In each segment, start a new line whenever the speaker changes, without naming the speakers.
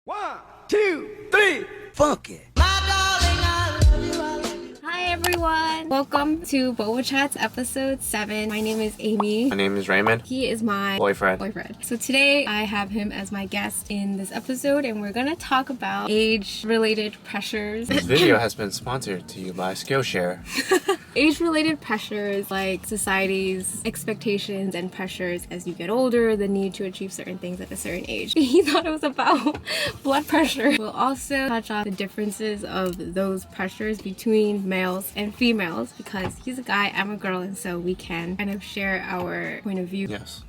1, 2, 3, funk it.
Hi everyone! Welcome to Boba Chats episode 7. My name is Amy.
My name is Raymond.
He is my
boyfriend.
So today I have him as my guest in this episode and we're gonna talk about age-related pressures.
This video has been sponsored to you by Skillshare.
Age-related pressures like society's expectations and pressures as you get older, the need to achieve certain things at a certain age. He thought it was about blood pressure. We'll also touch on the differences of those pressures between males and females because he's a guy, I'm a girl, and so we can kind of share our point of view.
Yes.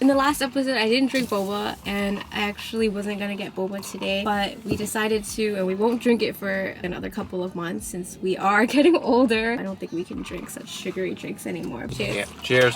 In the last episode, I didn't drink boba, and I actually wasn't gonna get boba today, but we decided to, and we won't drink it for another couple of months since we are getting older. I don't think we can drink such sugary drinks anymore. Cheers.
Yeah. Cheers.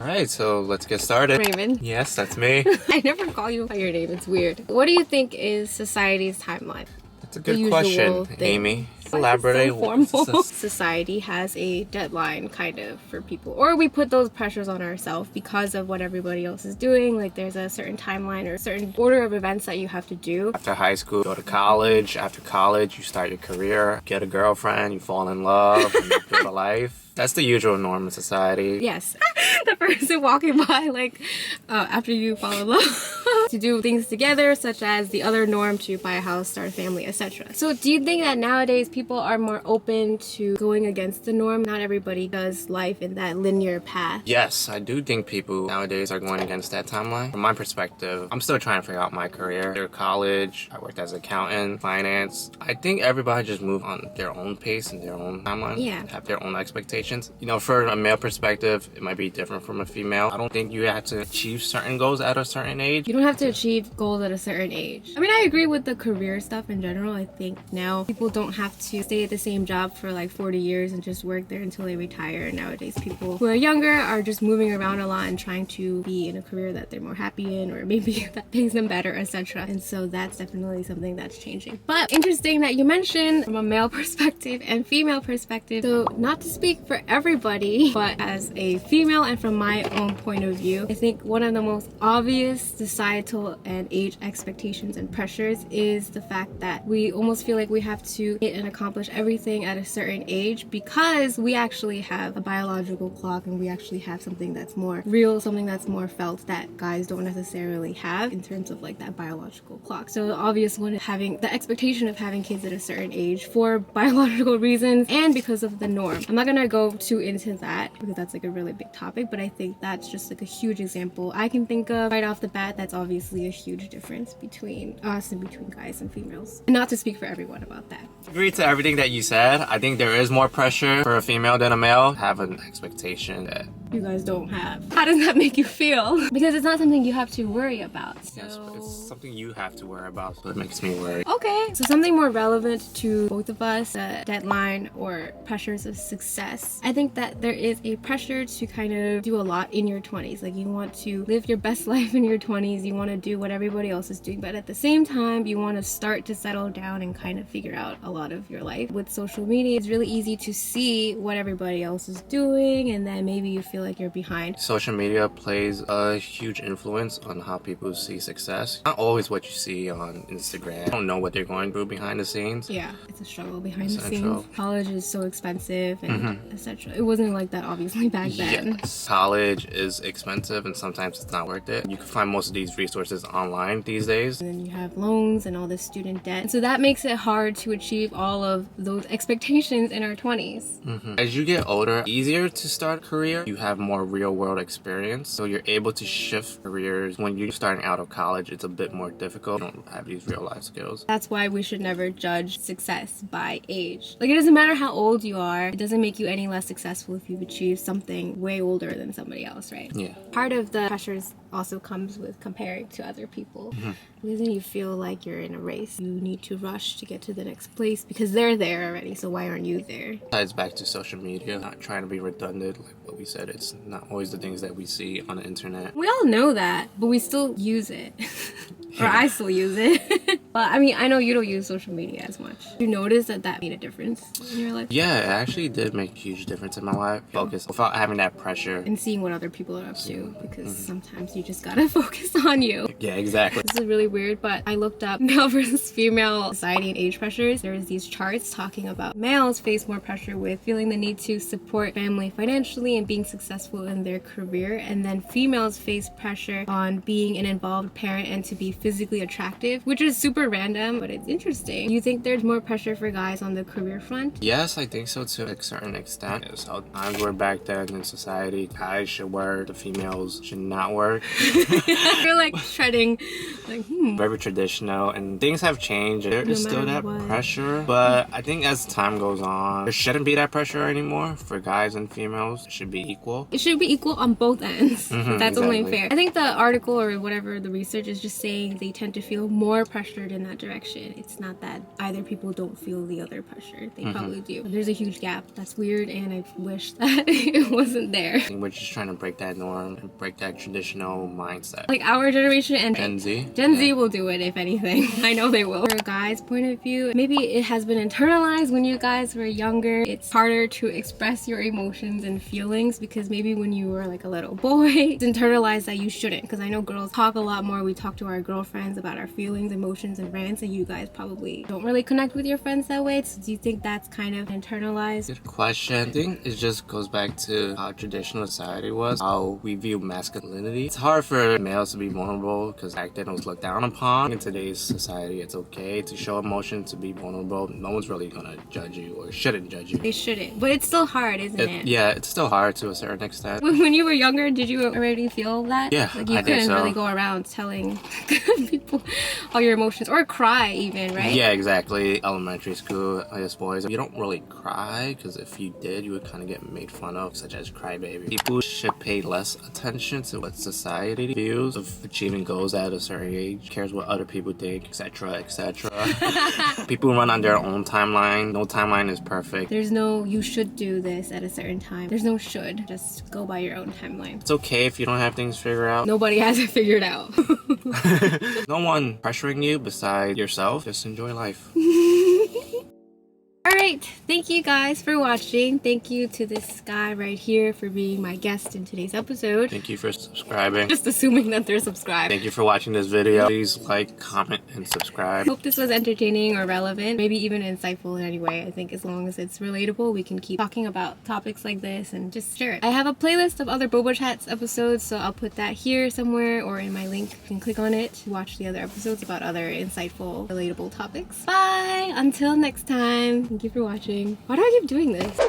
All right, so let's get started.
Raymond.
Yes, that's me.
I never call you by your name, it's weird. What do you think is society's timeline?
That's a good question, Amy. Elaborate.
So formal. Society has a deadline kind of for people, or we put those pressures on ourselves because of what everybody else is doing. Like there's a certain timeline or a certain order of events that you have to do.
After high school, go to college. After college, you start your career, get a girlfriend, you fall in love, and you build a life. That's the usual norm in society.
Yes. The person walking by, like, after you fall in love, to do things together, such as the other norm to buy a house, start a family, etc. So do you think that nowadays people are more open to going against the norm? Not everybody does life in that linear path.
Yes, I do think people nowadays are going against that timeline. From my perspective, I'm still trying to figure out my career. After college, I worked as an accountant, finance. I think everybody just move on their own pace and their own timeline.
Yeah.
Have their own expectations. You know, for a male perspective, it might be different from a female. I don't think you have to achieve certain goals at a certain age.
You don't have to achieve goals at a certain age. I mean, I agree with the career stuff in general. I think now people don't have to stay at the same job for like 40 years and just work there until they retire. Nowadays, people who are younger are just moving around a lot and trying to be in a career that they're more happy in, or maybe that pays them better, etc. And so that's definitely something that's changing. But interesting that you mentioned from a male perspective and female perspective. So not to speak for everybody, but as a female and from my own point of view, I think one of the most obvious societal and age expectations and pressures is the fact that we almost feel like we have to hit and accomplish everything at a certain age because we actually have a biological clock and we actually have something that's more real, something that's more felt that guys don't necessarily have in terms of like that biological clock. So the obvious one is having the expectation of having kids at a certain age for biological reasons and because of the norm. I'm not gonna go too into that because that's like a really big topic, but I think that's just like a huge example I can think of right off the bat. That's obviously a huge difference between us and between guys and females. And not to speak for everyone about that.
Agree to everything that you said. I think there is more pressure for a female than a male. Have an expectation that
you guys don't have. How does that make you feel? Because it's not something you have to worry about. So...
yes, but it's something you have to worry about, so it makes me worry.
Okay, so something more relevant to both of us, deadline or pressures of success. I think that there is a pressure to kind of do a lot in your 20s. Like you want to live your best life in your 20s, you want to do what everybody else is doing, but at the same time, you want to start to settle down and kind of figure out a lot of your life. With social media, it's really easy to see what everybody else is doing, and then maybe you feel like you're behind.
Social media plays a huge influence on how people see success. Not always what you see on Instagram. I don't know what they're going through behind the scenes.
Yeah, it's a struggle behind the scenes. College is so expensive and etc. It wasn't like that obviously back then.
Yes, college is expensive and sometimes it's not worth it. You can find most of these resources online these days.
And then you have loans and all this student debt. And so that makes it hard to achieve all of those expectations in our 20s.
As you get older, easier to start a career. You have more real world experience, so you're able to shift careers. When you're starting out of college, it's a bit more difficult. You don't have these real life skills.
That's why we should never judge success by age. Like it doesn't matter how old you are, it doesn't make you any less successful if you've achieved something way older than somebody else, right?
Yeah.
Part of the pressures also comes with comparing to other people. Because then you feel like you're in a race. You need to rush to get to the next place because they're there already, so why aren't you there?
Ties back to social media, not trying to be redundant, like what we said, it's not always the things that we see on the internet.
We all know that, but we still use it. Or I still use it. But I mean, I know you don't use social media as much. You notice that that made a difference in your life?
Yeah, it actually did make a huge difference in my life. Focus without having that pressure.
And seeing what other people are up to, because sometimes you just gotta focus on you.
Yeah, exactly.
This is really weird, but I looked up male versus female society and age pressures. There's these charts talking about males face more pressure with feeling the need to support family financially and being successful in their career, and then females face pressure on being an involved parent and to be physically attractive, which is super random, but it's interesting. You think there's more pressure for guys on the career front?
Yes, I think so to a certain extent. It's how times were back then in society. Guys should work, the females should not work.
You're like treading, like,
Very traditional, and things have changed. There is still that
what.
pressure, but I think as time goes on, there shouldn't be that pressure anymore for guys and females. It should be equal.
It should be equal on both ends. That's only
exactly.
fair. I think the article or whatever the research is just saying they tend to feel more pressured in that direction. It's not that either people don't feel the other pressure. They probably do. But there's a huge gap. That's weird, and I wish that it wasn't there.
I think we're just trying to break that norm and break that traditional mindset.
Like our generation and
Gen Z.
Gen Z will do it if anything. I know they will. From a guy's point of view, maybe it has been internalized when you guys were younger. It's harder to express your emotions and feelings because maybe when you were like a little boy, it's internalized that you shouldn't. Because I know girls talk a lot more. We talk to our girlfriends about our feelings, emotions, and rants, and you guys probably don't really connect with your friends that way. So do you think that's kind of internalized?
Good question. I think it just goes back to how traditional society was, how we view masculinity. It's hard for males to be vulnerable because back then it was looked down upon. In today's society, it's okay to show emotion, to be vulnerable. No one's really gonna judge you or shouldn't judge you.
They shouldn't, but it's still hard, isn't it?
Yeah, it's still hard to a certain extent.
When you were younger, did you already feel that?
Yeah,
like you
I think
couldn't
so.
really go around telling people all your emotions or cry even, right?
Yeah, exactly. Elementary school, I guess boys, you don't really cry because if you did, you would kind of get made fun of, such as crybaby. People should pay less attention to what society views of achieving goals at a certain age, cares what other people think, etc., etc. People run on their own timeline. No timeline is perfect.
There's no you should do this at a certain time. There's no should. Just go by your own timeline.
It's okay if you don't have things figured out.
Nobody has it figured out.
No one pressuring you besides yourself. Just enjoy life.
Alright, thank you guys for watching. Thank you to this guy right here for being my guest in today's episode.
Thank you for subscribing.
Just assuming that they're subscribed.
Thank you for watching this video. Please like, comment, and subscribe.
Hope this was entertaining or relevant, maybe even insightful in any way. I think as long as it's relatable, we can keep talking about topics like this and just share it. I have a playlist of other Boba Chats episodes, so I'll put that here somewhere or in my link. You can click on it to watch the other episodes about other insightful, relatable topics. Bye! Until next time. Thank you for watching. Why do I keep doing this?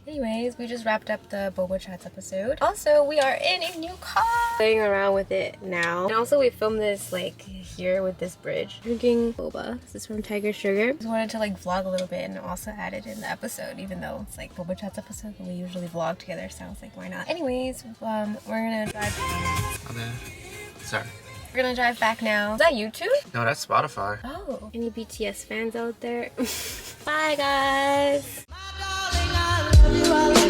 Anyways, we just wrapped up the Boba Chats episode. Also, we are in a new car. Playing around with it now. And also we filmed this like here with this bridge. Drinking boba. This is from Tiger Sugar. Just wanted to like vlog a little bit and also add it in the episode, even though it's like Boba Chats episode, but we usually vlog together, so I was like, why not? Anyways, we're gonna drive.
Okay. Sorry.
We're gonna drive back now. Is that YouTube?
No, that's Spotify.
Oh. Any BTS fans out there? Bye guys.
My darling, I love you.